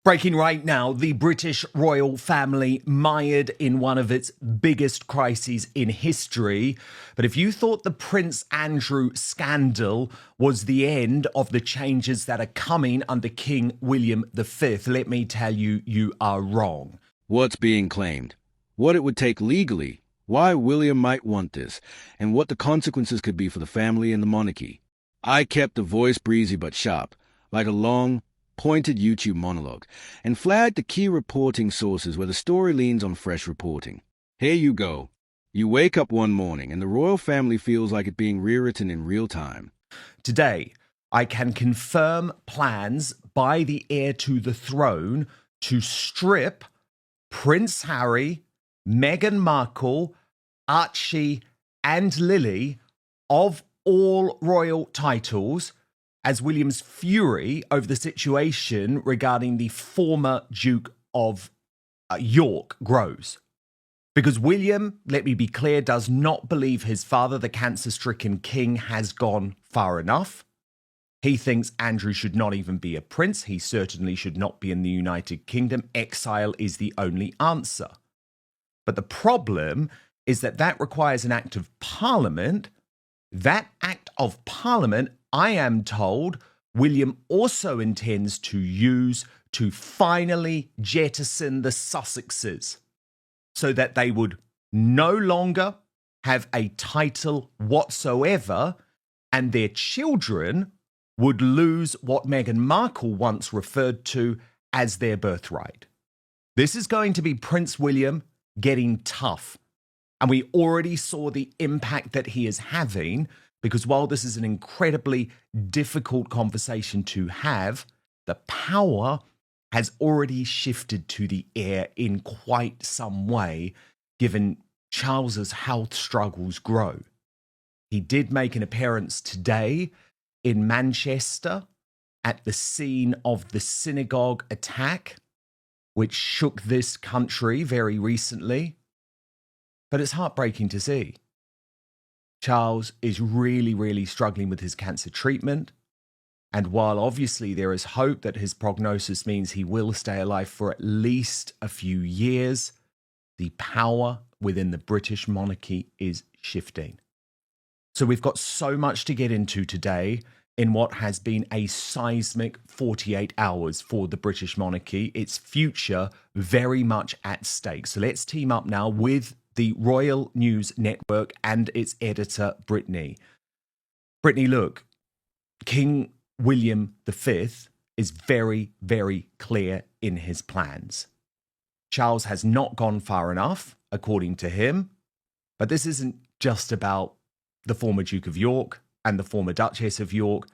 Breaking right now, the British royal family mired in one of its biggest crises in history. But if you thought the Prince Andrew scandal was the end of the changes that are coming under King William V, let me tell you, you are wrong. What's being claimed, what it would take legally, why William might want this, and what the consequences could be for the family and the monarchy. I kept the voice breezy but sharp, like a long, pointed YouTube monologue, and flagged the key reporting sources where the story leans on fresh reporting. Here you go. You wake up one morning and the royal family feels like it being rewritten in real time. Today, I can confirm plans by the heir to the throne to strip Prince Harry, Meghan Markle, Archie, and Lili of all royal titles as William's fury over the situation regarding the former Duke of York grows. Because William, let me be clear, does not believe his father, the cancer-stricken king, has gone far enough. He thinks Andrew should not even be a prince. He certainly should not be in the United Kingdom. Exile is the only answer. But the problem is that requires an act of parliament. That act of parliament, I am told, William also intends to use to finally jettison the Sussexes so that they would no longer have a title whatsoever and their children would lose what Meghan Markle once referred to as their birthright. This is going to be Prince William getting tough. And we already saw the impact that he is having, because while this is an incredibly difficult conversation to have, the power has already shifted to the heir in quite some way, given Charles's health struggles grow. He did make an appearance today in Manchester at the scene of the synagogue attack, which shook this country very recently. But it's heartbreaking to see. Charles is really, really struggling with his cancer treatment. And while obviously there is hope that his prognosis means he will stay alive for at least a few years, the power within the British monarchy is shifting. So we've got so much to get into today in what has been a seismic 48 hours for the British monarchy, its future very much at stake. So let's team up now with the Royal News Network and its editor, Brittany. Brittany, look, King William V is very, very clear in his plans. Charles has not gone far enough, according to him, but this isn't just about the former Duke of York and the former Duchess of York.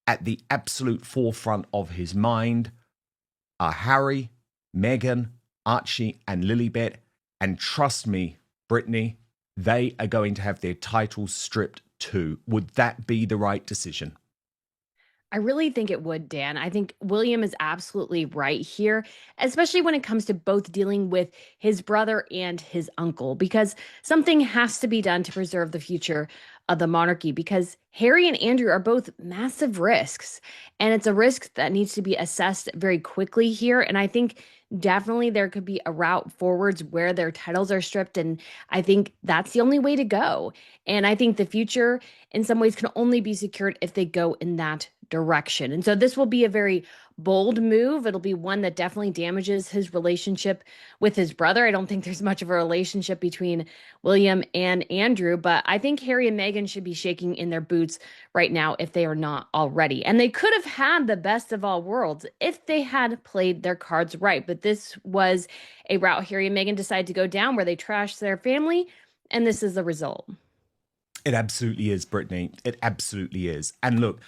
At the absolute forefront of his mind are Harry, Meghan, Archie, and Lilibet. And trust me, Brittany, they are going to have their titles stripped too. Would that be the right decision? I really think it would, Dan. I think William is absolutely right here, especially when it comes to both dealing with his brother and his uncle, because something has to be done to preserve the future of the monarchy, because Harry and Andrew are both massive risks, and it's a risk that needs to be assessed very quickly here. And I think definitely there could be a route forwards where their titles are stripped, and I think that's the only way to go. And I think the future in some ways can only be secured if they go in that direction. And so this will be a very bold move. It'll be one that definitely damages his relationship with his brother. I don't think there's much of a relationship between William and Andrew, but I think Harry and Meghan should be shaking in their boots right now if they are not already. And they could have had the best of all worlds if they had played their cards right. But this was a route Harry and Meghan decided to go down where they trashed their family, and this is the result. It absolutely is, Brittany. It absolutely is. And look,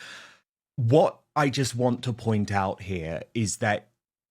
what I just want to point out here is that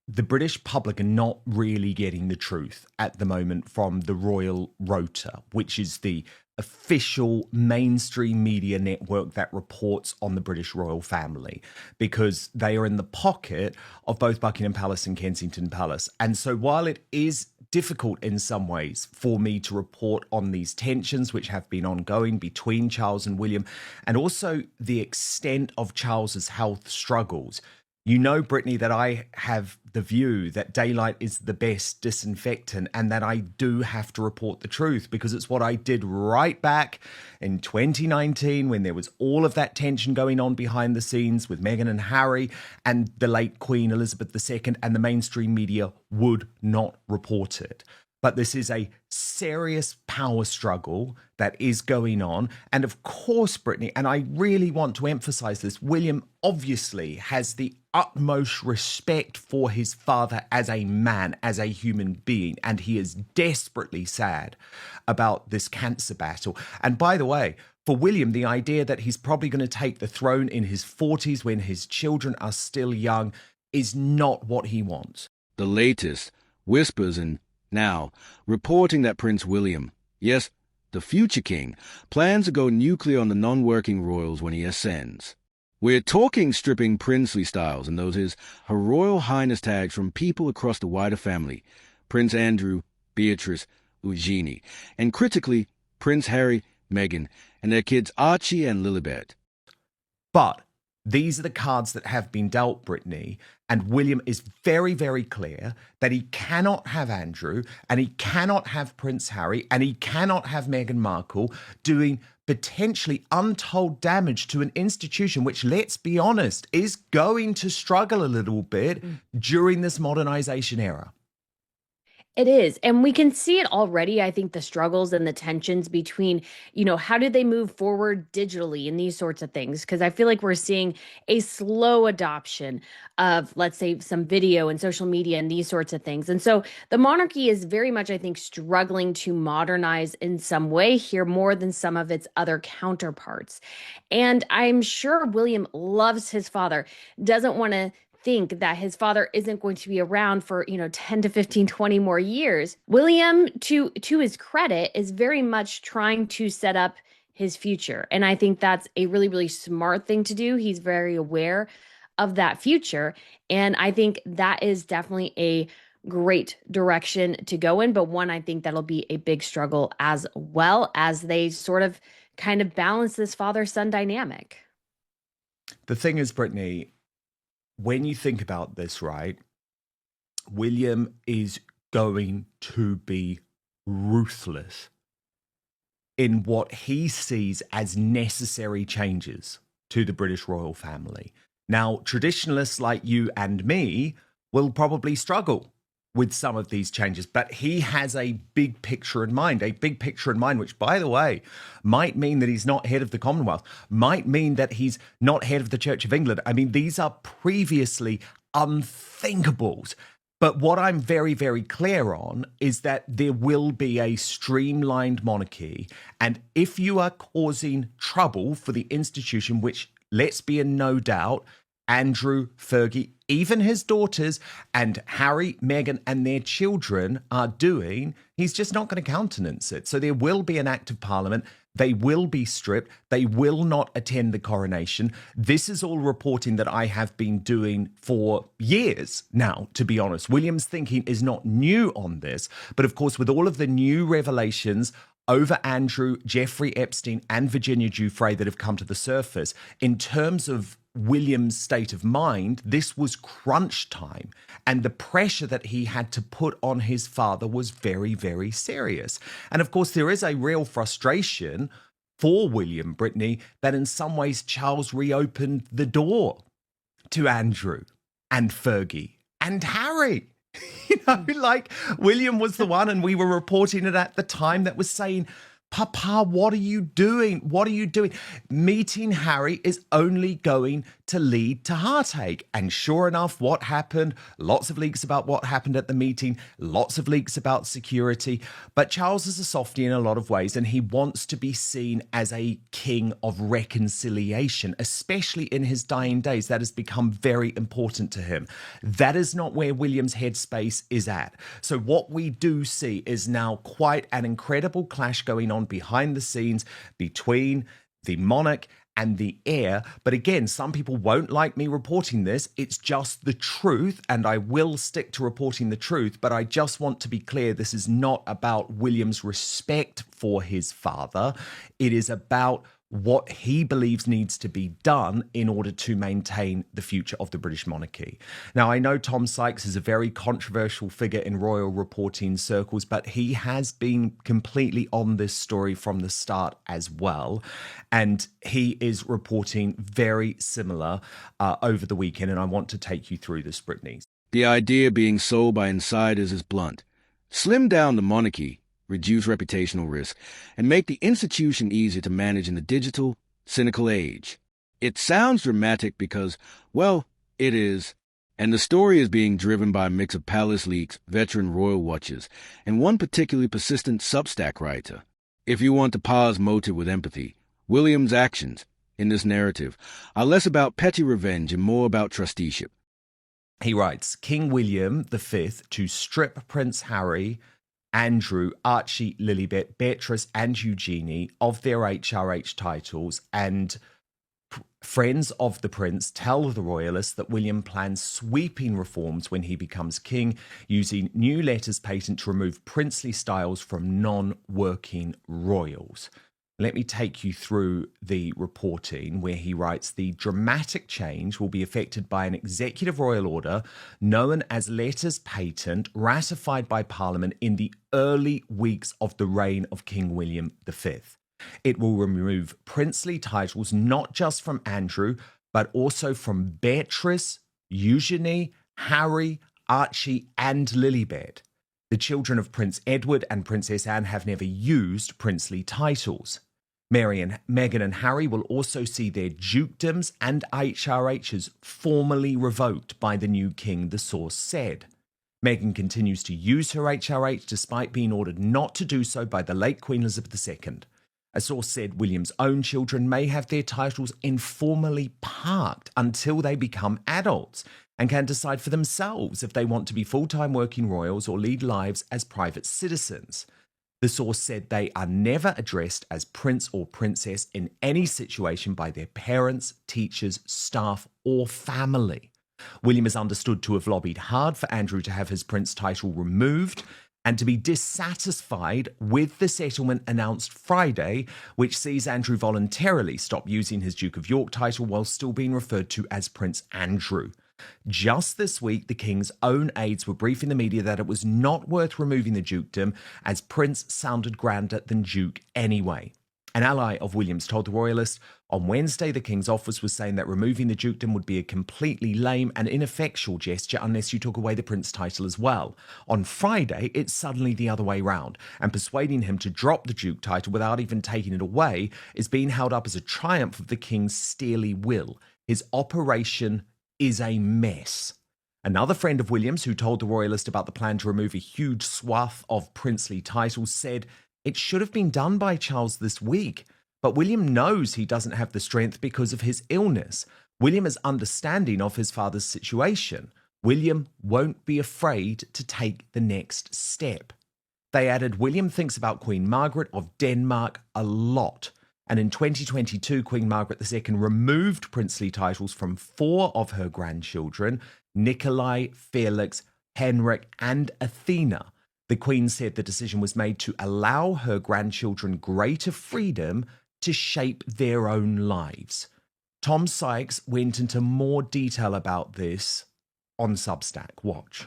the British public are not really getting the truth at the moment from the Royal Rota, which is the official mainstream media network that reports on the British royal family, because they are in the pocket of both Buckingham Palace and Kensington Palace. And so while it is difficult in some ways for me to report on these tensions which have been ongoing between Charles and William, and also the extent of Charles's health struggles, You know, Brittany, that I have the view that daylight is the best disinfectant and that I do have to report the truth because it's what I did right back in 2019 when there was all of that tension going on behind the scenes with Meghan and Harry and the late Queen Elizabeth II, and the mainstream media would not report it. But this is a serious power struggle that is going on. And of course, Brittany, and I really want to emphasize this, William obviously has the utmost respect for his father as a man, as a human being, and he is desperately sad about this cancer battle. And by the way, for William, the idea that he's probably going to take the throne in his 40s when his children are still young is not what he wants. The latest whispers and now reporting that Prince William, yes, the future king, plans to go nuclear on the non-working royals when he ascends. We're talking stripping princely styles and those Her Royal Highness tags from people across the wider family, Prince Andrew, Beatrice, Eugenie, and critically, Prince Harry, Meghan, and their kids Archie and Lilibet. But these are the cards that have been dealt, Brittany, and William is very, very clear that he cannot have Andrew and he cannot have Prince Harry and he cannot have Meghan Markle doing potentially untold damage to an institution which, let's be honest, is going to struggle a little bit during this modernization era. It is. And we can see it already. I think the struggles and the tensions between, how do they move forward digitally and these sorts of things? Because I feel like we're seeing a slow adoption of, let's say, some video and social media and these sorts of things. And so the monarchy is very much, I think, struggling to modernize in some way here more than some of its other counterparts. And I'm sure William loves his father, doesn't want to think that his father isn't going to be around for 10 to 15, 20 more years. William, to his credit, is very much trying to set up his future, and I think that's a really, really smart thing to do. He's very aware of that future, and I think that is definitely a great direction to go in, but one I think that'll be a big struggle as well as they sort of kind of balance this father-son dynamic. The thing is, Brittany, when you think about this, right, William is going to be ruthless in what he sees as necessary changes to the British royal family. Now, traditionalists like you and me will probably struggle with some of these changes, but he has a big picture in mind, which, by the way, might mean that he's not head of the Commonwealth, might mean that he's not head of the Church of England. I mean, these are previously unthinkables. But what I'm very, very clear on is that there will be a streamlined monarchy. And if you are causing trouble for the institution, which, let's be in no doubt, Andrew, Fergie, even his daughters, and Harry, Meghan, and their children are doing, he's just not going to countenance it. So there will be an act of parliament. They will be stripped. They will not attend the coronation. This is all reporting that I have been doing for years now, to be honest. William's thinking is not new on this. But of course, with all of the new revelations over Andrew, Jeffrey Epstein, and Virginia Giuffre that have come to the surface, in terms of William's state of mind, this was crunch time. And the pressure that he had to put on his father was very, very serious. And of course, there is a real frustration for William, Brittany, that in some ways Charles reopened the door to Andrew and Fergie and Harry. Like William was the one, and we were reporting it at the time, that was saying, Papa, what are you doing? What are you doing? Meeting Harry is only going to lead to heartache. And sure enough, what happened? Lots of leaks about what happened at the meeting, lots of leaks about security. But Charles is a softie in a lot of ways, and he wants to be seen as a king of reconciliation, especially in his dying days. That has become very important to him. That is not where William's headspace is at. So what we do see is now quite an incredible clash going on behind the scenes between the monarch and the heir. But again, some people won't like me reporting this. It's just the truth, and I will stick to reporting the truth. But I just want to be clear, this is not about William's respect for his father. It is about what he believes needs to be done in order to maintain the future of the British monarchy. Now, I know Tom Sykes is a very controversial figure in royal reporting circles, but he has been completely on this story from the start as well. And he is reporting very similar over the weekend. And I want to take you through this, Brittany. The idea being sold by insiders is blunt. Slim down the monarchy, reduce reputational risk, and make the institution easier to manage in the digital, cynical age. It sounds dramatic because, well, it is. And the story is being driven by a mix of palace leaks, veteran royal watchers, and one particularly persistent Substack writer. If you want to pause motive with empathy, William's actions, in this narrative, are less about petty revenge and more about trusteeship. He writes, King William V to strip Prince Harry, Andrew, Archie, Lilibet, Beatrice and Eugenie of their HRH titles, and friends of the prince tell the royalists that William plans sweeping reforms when he becomes king, using new letters patent to remove princely styles from non-working royals. Let me take you through the reporting where he writes, the dramatic change will be effected by an executive royal order known as letters patent ratified by Parliament in the early weeks of the reign of King William V. It will remove princely titles not just from Andrew, but also from Beatrice, Eugenie, Harry, Archie, and Lilibet. The children of Prince Edward and Princess Anne have never used princely titles. Meghan and Harry will also see their dukedoms and HRHs formally revoked by the new king, the source said. Meghan continues to use her HRH despite being ordered not to do so by the late Queen Elizabeth II. A source said William's own children may have their titles informally parked until they become adults and can decide for themselves if they want to be full-time working royals or lead lives as private citizens. The source said they are never addressed as prince or princess in any situation by their parents, teachers, staff, or family. William is understood to have lobbied hard for Andrew to have his prince title removed and to be dissatisfied with the settlement announced Friday, which sees Andrew voluntarily stop using his Duke of York title while still being referred to as Prince Andrew. Just this week, the king's own aides were briefing the media that it was not worth removing the dukedom, as Prince sounded grander than Duke anyway. An ally of William's told the royalists on Wednesday the king's office was saying that removing the dukedom would be a completely lame and ineffectual gesture unless you took away the prince title as well. On Friday, it's suddenly the other way round, and persuading him to drop the duke title without even taking it away is being held up as a triumph of the king's steely will. His operation is a mess. Another friend of William's who told the royalist about the plan to remove a huge swath of princely titles said it should have been done by Charles this week, but William knows he doesn't have the strength because of his illness. William is understanding of his father's situation. William won't be afraid to take the next step. They added, William thinks about Queen Margaret of Denmark a lot. And in 2022, Queen Margaret II removed princely titles from 4 of her grandchildren, Nikolai, Felix, Henrik, and Athena. The Queen said the decision was made to allow her grandchildren greater freedom to shape their own lives. Tom Sykes went into more detail about this on Substack. Watch.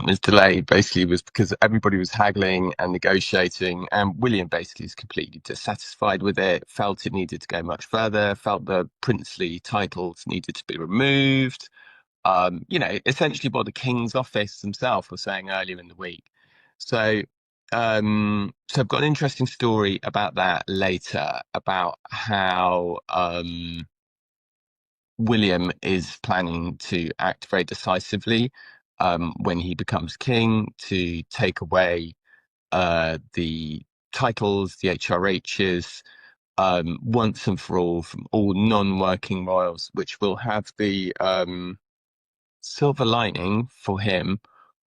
Was delayed basically was because everybody was haggling and negotiating, and William basically is completely dissatisfied with it, felt it needed to go much further, felt the princely titles needed to be removed. Essentially what the King's office themselves were saying earlier in the week. So I've got an interesting story about that later, about how William is planning to act very decisively when he becomes king, to take away the titles, the HRHs, once and for all from all non-working royals, which will have the silver lining for him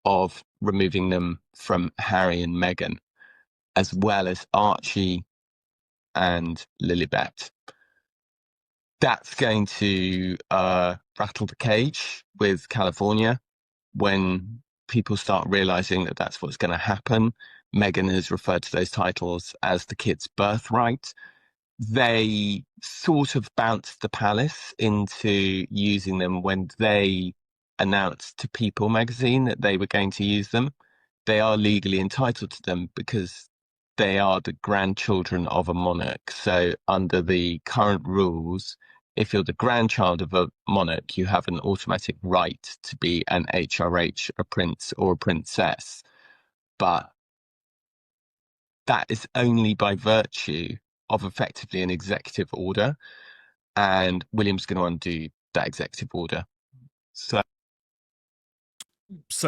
of removing them from Harry and Meghan, as well as Archie and Lilibet. That's going to rattle the cage with California when people start realizing that that's what's going to happen. Meghan has referred to those titles as the kid's birthright. they sort of bounced the palace into using them when they announced to People magazine that they were going to use them. They are legally entitled to them because they are the grandchildren of a monarch. So under the current rules, if you're the grandchild of a monarch, you have an automatic right to be an HRH, a prince or a princess. But that is only by virtue of effectively an executive order. And William's going to undo that executive order. So,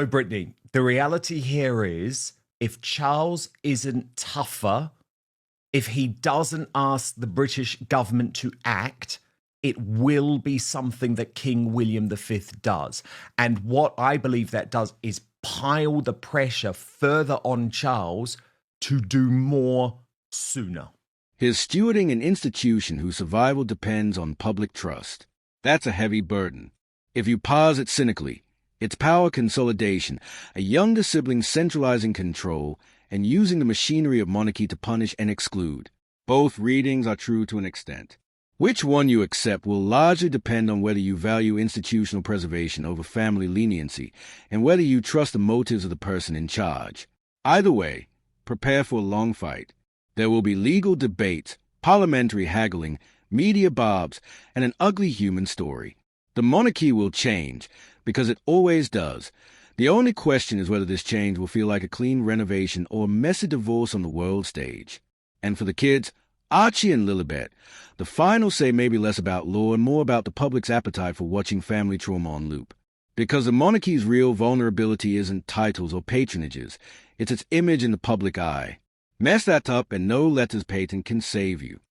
Brittany, the reality here is if Charles isn't tougher, if he doesn't ask the British government to act, it will be something that King William V does. And what I believe that does is pile the pressure further on Charles to do more sooner. His stewarding an institution whose survival depends on public trust. That's a heavy burden. If you pause it cynically, it's power consolidation, a younger sibling centralizing control and using the machinery of monarchy to punish and exclude. Both readings are true to an extent. Which one you accept will largely depend on whether you value institutional preservation over family leniency and whether you trust the motives of the person in charge. Either way, prepare for a long fight. There will be legal debates, parliamentary haggling, media barbs, and an ugly human story. The monarchy will change, because it always does. The only question is whether this change will feel like a clean renovation or a messy divorce on the world stage. And for the kids, Archie and Lilibet, the final say may be less about law and more about the public's appetite for watching family trauma on loop. Because the monarchy's real vulnerability isn't titles or patronages, it's its image in the public eye. Mess that up and no letters patent can save you.